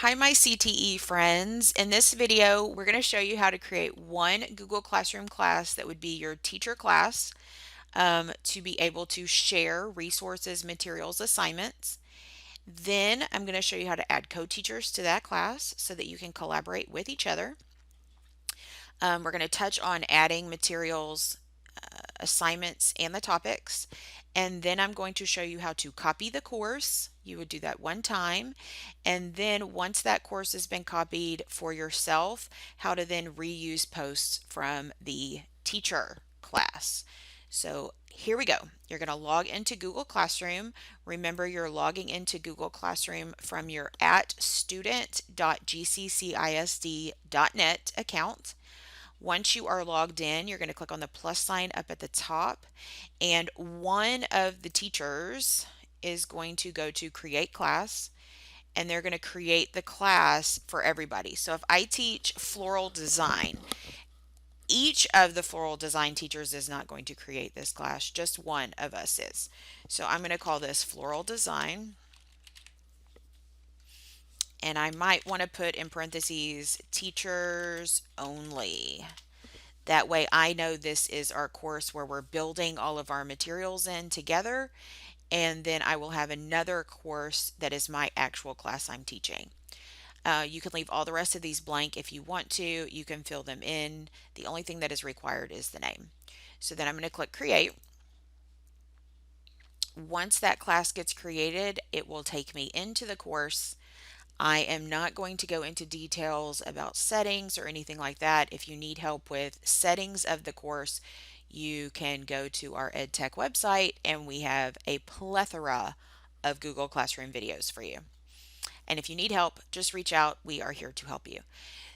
Hi, my CTE friends. In this video, we're going to show you how to create one Google Classroom class that would be your teacher class to be able to share resources, materials, assignments. Then I'm going to show you how to add co-teachers to that class so that you can collaborate with each other. We're going to touch on adding materials, assignments, and the topics. And then I'm going to show you how to copy the course. You would do that one time. And then once that course has been copied for yourself, how to then reuse posts from the teacher class. So here we go. You're going to log into Google Classroom. Remember, you're logging into Google Classroom from your at student.gccisd.net account. Once you are logged in, you're going to click on the plus sign up at the top, and one of the teachers is going to go to create class, and they're going to create the class for everybody. So if I teach floral design, each of the floral design teachers is not going to create this class, just one of us is. So I'm going to call this floral design, and I might want to put in parentheses teachers only. That way I know this is our course where we're building all of our materials in together, and then I will have another course that is my actual class I'm teaching. You can leave all the rest of these blank if you want to. You can fill them in. The only thing that is required is the name. So then I'm going to click create. Once that class gets created, it will take me into the course. I am not going to go into details about settings or anything like that. If you need help with settings of the course, you can go to our EdTech website, and we have a plethora of Google Classroom videos for you. And if you need help, just reach out. We are here to help you.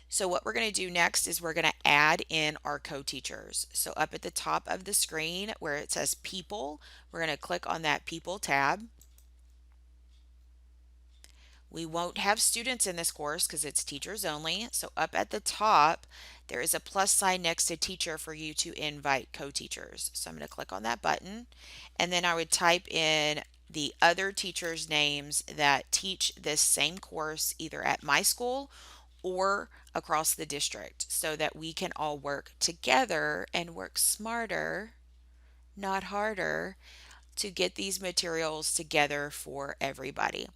So what we're going to do next is we're going to add in our co-teachers. So up at the top of the screen where it says people, we're going to click on that people tab. We won't have students in this course because it's teachers only. So up at the top, there is a plus sign next to teacher for you to invite co-teachers. So I'm going to click on that button, and then I would type in the other teachers' names that teach this same course either at my school or across the district so that we can all work together and work smarter, not harder, to get these materials together for everybody.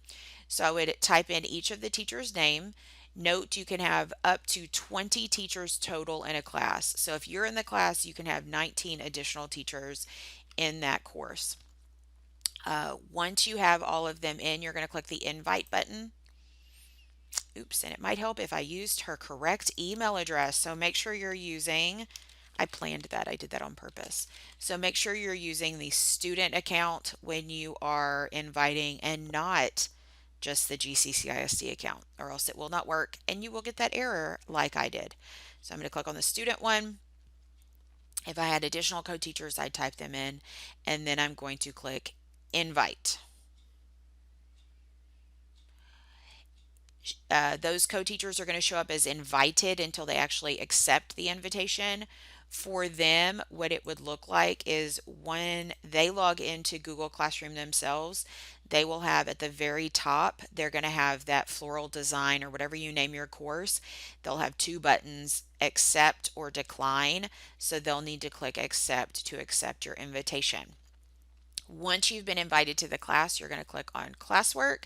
So I would type in each of the teacher's name. Note you can have up to 20 teachers total in a class. So if you're in the class, you can have 19 additional teachers in that course. Once you have all of them in, you're going to click the invite button. Oops, and it might help if I used her correct email address. So make sure you're using, I planned that, I did that on purpose. So make sure you're using the student account when you are inviting and not just the GCCISD account, or else it will not work and you will get that error like I did. So I'm going to click on the student one. If I had additional co-teachers, I'd type them in, and then I'm going to click invite. Those co-teachers are going to show up as invited until they actually accept the invitation. For them, what it would look like is when they log into Google Classroom themselves, they will have at the very top, they're going to have that floral design or whatever you name your course. They'll have two buttons, accept or decline. So they'll need to click accept to accept your invitation. Once you've been invited to the class, you're going to click on classwork,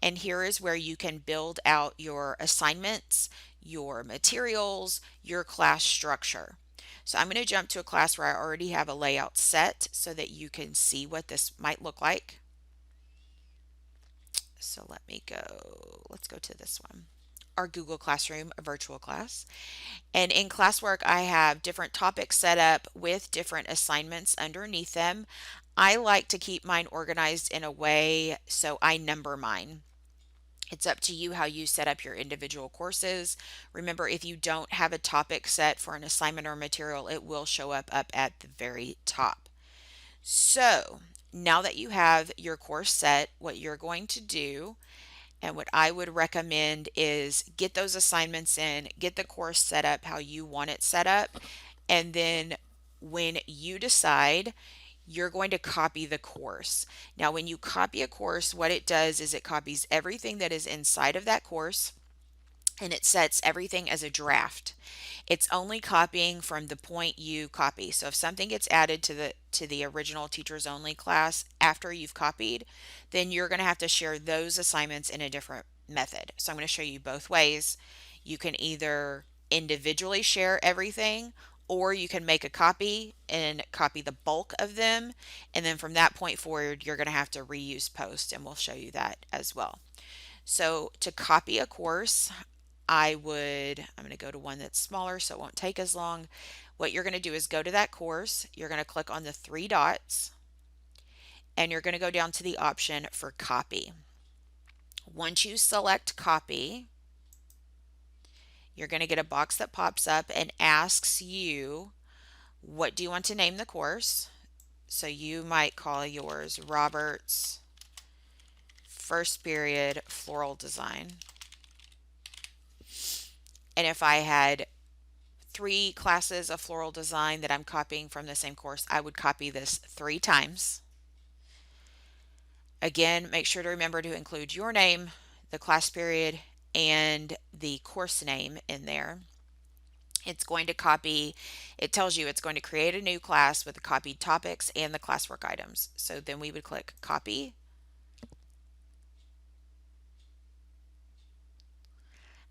and here is where you can build out your assignments, your materials, your class structure. So I'm going to jump to a class where I already have a layout set so that you can see what this might look like. So let's go to this one, our Google Classroom virtual class. And in classwork, I have different topics set up with different assignments underneath them. I like to keep mine organized in a way so I number mine. It's up to you how you set up your individual courses. Remember, if you don't have a topic set for an assignment or material, it will show up at the very top. So now that you have your course set, what you're going to do and what I would recommend is get those assignments in, get the course set up how you want it set up, and then when you decide, you're going to copy the course. Now, when you copy a course, what it does is it copies everything that is inside of that course. and it sets everything as a draft. It's only copying from the point you copy. So if something gets added to the original teachers only class after you've copied, then you're going to have to share those assignments in a different method. So I'm going to show you both ways. You can either individually share everything, or you can make a copy and copy the bulk of them, and then from that point forward you're going to have to reuse post, and we'll show you that as well. So to copy a course, I'm going to go to one that's smaller so it won't take as long. What you're going to do is go to that course, you're going to click on the three dots, and you're going to go down to the option for copy. Once you select copy, you're going to get a box that pops up and asks you, what do you want to name the course? So you might call yours Robert's First Period Floral Design. And if I had 3 classes of floral design that I'm copying from the same course, I would copy this 3 times. Again, make sure to remember to include your name, the class period, and the course name in there. It's going to copy, it tells you it's going to create a new class with the copied topics and the classwork items. So then we would click copy.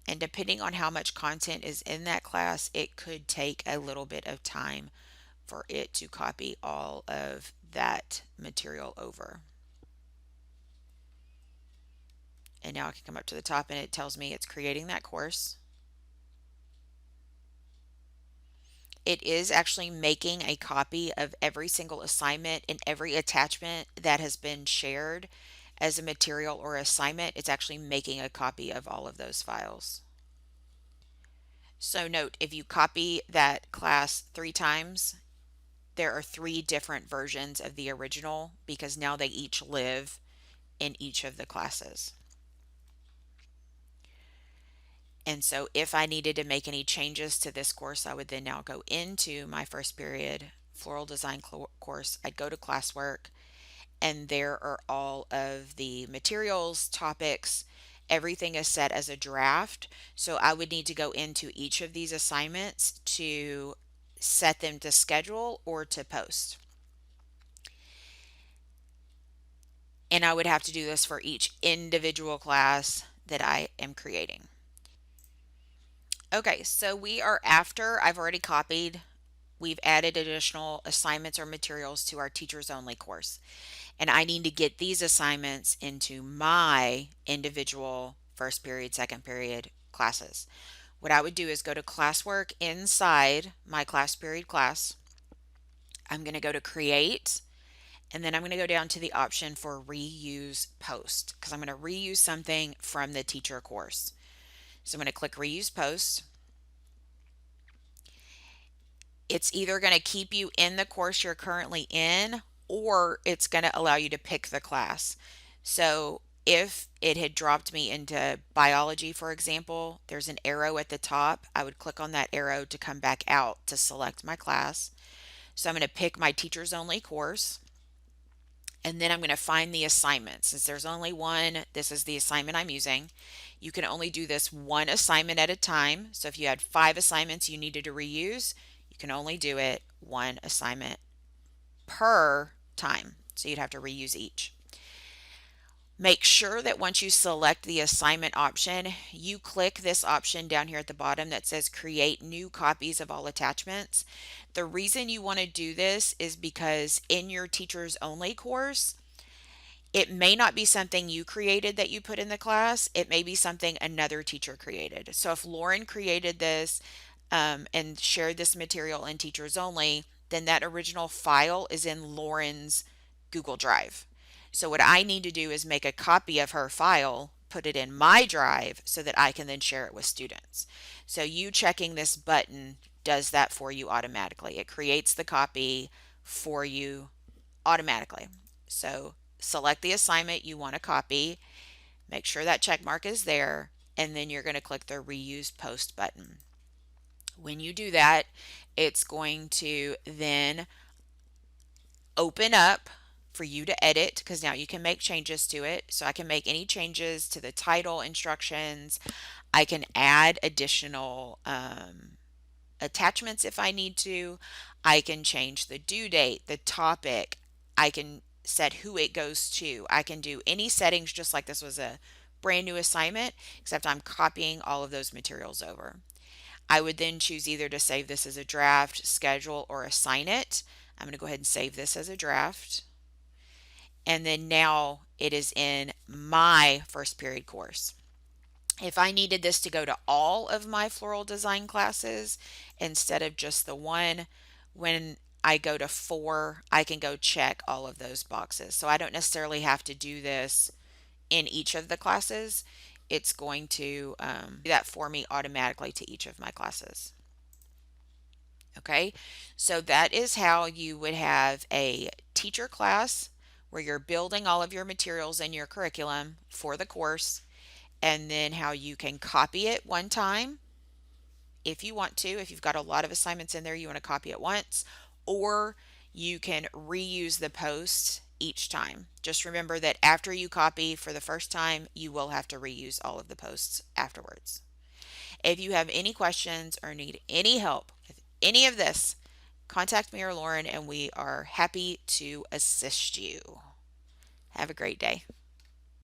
And depending on how much content is in that class, it could take a little bit of time for it to copy all of that material over. And now I can come up to the top and it tells me it's creating that course. It is actually making a copy of every single assignment and every attachment that has been shared as a material or assignment. It's actually making a copy of all of those files. So note, if you copy that class 3 times, there are 3 different versions of the original because now they each live in each of the classes. And so if I needed to make any changes to this course, I would then now go into my first period floral design course. I'd go to classwork, and there are all of the materials, topics, everything is set as a draft. So I would need to go into each of these assignments to set them to schedule or to post. And I would have to do this for each individual class that I am creating. Okay, so we are after I've already copied. We've added additional assignments or materials to our teachers only course. And I need to get these assignments into my individual first period, second period classes. What I would do is go to classwork inside my class period class. I'm going to go to create, and then I'm going to go down to the option for reuse post because I'm going to reuse something from the teacher course. So I'm going to click reuse post. It's either going to keep you in the course you're currently in, or it's going to allow you to pick the class. So if it had dropped me into biology, for example, there's an arrow at the top. I would click on that arrow to come back out to select my class. So I'm going to pick my teachers only course, and then I'm going to find the assignment. Since there's only one, this is the assignment I'm using. You can only do this one assignment at a time. So if you had 5 assignments you needed to reuse, you can only do it one assignment per time. So you'd have to reuse each. Make sure that once you select the assignment option, you click this option down here at the bottom that says create new copies of all attachments. The reason you want to do this is because in your teachers only course, it may not be something you created that you put in the class. It may be something another teacher created. So if Lauren created this and shared this material in teachers only, then that original file is in Lauren's Google Drive. So what I need to do is make a copy of her file, put it in my drive so that I can then share it with students. So you checking this button does that for you automatically. It creates the copy for you automatically. So select the assignment you want to copy, make sure that check mark is there, and then you're going to click the reuse post button. When you do that, it's going to then open up for you to edit because now you can make changes to it. So I can make any changes to the title instructions. I can add additional attachments if I need to. I can change the due date, the topic. I can set who it goes to. I can do any settings just like this was a brand new assignment, except I'm copying all of those materials over. I would then choose either to save this as a draft, schedule, or assign it. I'm going to go ahead and save this as a draft. And then now it is in my first period course. If I needed this to go to all of my floral design classes instead of just the one, when I go to 4, I can go check all of those boxes. So I don't necessarily have to do this in each of the classes. It's going to do that for me automatically to each of my classes. Okay, so that is how you would have a teacher class where you're building all of your materials in your curriculum for the course, and then how you can copy it one time if you want to. If you've got a lot of assignments in there, you want to copy it once, or you can reuse the posts each time. Just remember that after you copy for the first time, you will have to reuse all of the posts afterwards. If you have any questions or need any help with any of this, contact me or Lauren, and we are happy to assist you. Have a great day.